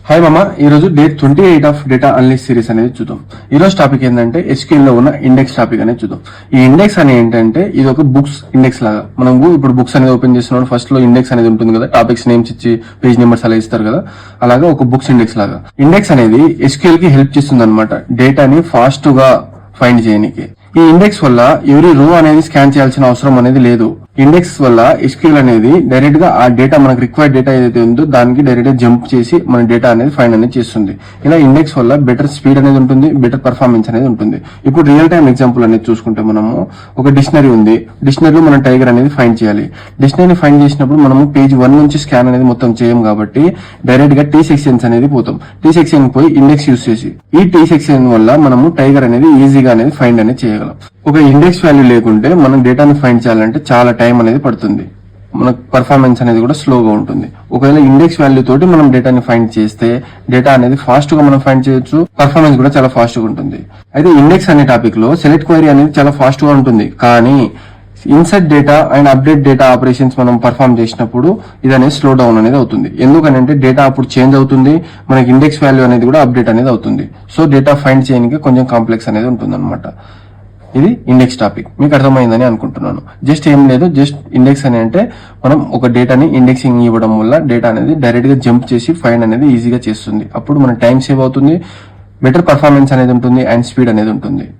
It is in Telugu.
హాయ్ మామ, ఈ రోజు day 28 of data analyst series అనేది చూద్దాం. ఈ రోజు టాపిక్ ఏంటంటే SQL లో ఉన్న ఇండెక్స్ టాపిక్ అనేది చూద్దాం. ఈ ఇండెక్స్ అనేది ఏంటంటే ఇది ఒక బుక్స్ ఇండెక్స్ లాగా. మనం ఇప్పుడు బుక్స్ అనేది ఓపెన్ చేస్తున్నాం, ఫస్ట్ లో ఇండెక్స్ అనేది ఉంటుంది కదా, టాపిక్స్ నేమ్స్ ఇచ్చి పేజ్ నెంబర్స్ అలా ఇస్తారు కదా, అలాగా ఒక బుక్స్ ఇండెక్స్ లాగా. ఇండెక్స్ అనేది SQL కి హెల్ప్ చేస్తుంది అనమాట, డేటాని ఫాస్ట్ గా ఫైండ్ చేయడానికి. ఈ ఇండెక్స్ వల్ల ఎవరీ రో అనేది స్కాన్ చేయాల్సిన అవసరం అనేది లేదు. ఇండెక్స్ వల్ల SQL అనేది డైరెక్ట్ గా ఆ డేటా మనకు రిక్వైర్డ్ డేటా ఏదైతే ఉందో దానికి డైరెక్ట్ గా జంప్ చేసి మన డేటా అనేది ఫైండ్ అనేది చేస్తుంది. ఇలా ఇండెక్స్ వల్ల బెటర్ స్పీడ్ అనేది ఉంటుంది, బెటర్ పర్ఫార్మెన్స్ అనేది ఉంటుంది. ఇప్పుడు రియల్ టైమ్ ఎగ్జాంపుల్ అనేది చూసుకుంటే మనము ఒక డిక్షనరీ ఉంది, డిక్షనరీలో మనం టైగర్ అనేది ఫైండ్ చేయాలి. డిక్షనరీ ఫైండ్ చేసినప్పుడు మనము పేజ్ 1 నుంచి స్కాన్ అనేది మొత్తం చేయం కాబట్టి డైరెక్ట్ గా T సెక్షన్స్ అనేది పోతాం. T సెక్షన్ పోయి ఇండెక్స్ యూస్ చేసి ఈ T సెక్షన్ వల్ల మనము టైగర్ అనేది ఈజీగా అనేది ఫైండ్ అనేది చేయగలం. ఒక ఇండెక్స్ వాల్యూ లేకుంటే మనం డేటాను ఫైండ్ చేయాలంటే చాలా టైం అనేది పడుతుంది, మనకు పర్ఫార్మెన్స్ అనేది కూడా స్లోగా ఉంటుంది. ఒకవేళ ఇండెక్స్ వాల్యూ తోటి మనం డేటాని ఫైండ్ చేస్తే డేటా అనేది ఫాస్ట్ గా మనం ఫైండ్ చేయొచ్చు, పర్ఫార్మెన్స్ కూడా చాలా ఫాస్ట్ గా ఉంటుంది. అయితే ఇండెక్స్ అనే టాపిక్ లో సెలెక్ట్ క్వైరీ అనేది చాలా ఫాస్ట్ గా ఉంటుంది, కానీ insert data and update data operations మనం పర్ఫామ్ చేసినప్పుడు ఇది అనేది స్లో డౌన్ అనేది అవుతుంది. ఎందుకనంటే డేటా అప్పుడు చేంజ్ అవుతుంది, మనకి ఇండెక్స్ వాల్యూ అనేది కూడా అప్డేట్ అనేది అవుతుంది. సో డేటా ఫైండ్ చేయడానికి కొంచెం కాంప్లెక్స్ అనేది ఉంటుంది అనమాట. ఇది ఇండెక్స్ టాపిక్ మీకు అర్థమైందని అనుకుంటున్నాను. జస్ట్ ఏం లేదు, జస్ట్ ఇండెక్స్ అని అంటే మనం ఒక డేటాని ఇండెక్సింగ్ ఇవ్వడం వల్ల డేటా అనేది డైరెక్ట్ గా జంప్ చేసి ఫైండ్ అనేది ఈజీగా చేస్తుంది. అప్పుడు మన టైం సేవ్ అవుతుంది, బెటర్ పర్ఫార్మెన్స్ అనేది ఉంటుంది అండ్ స్పీడ్ అనేది ఉంటుంది.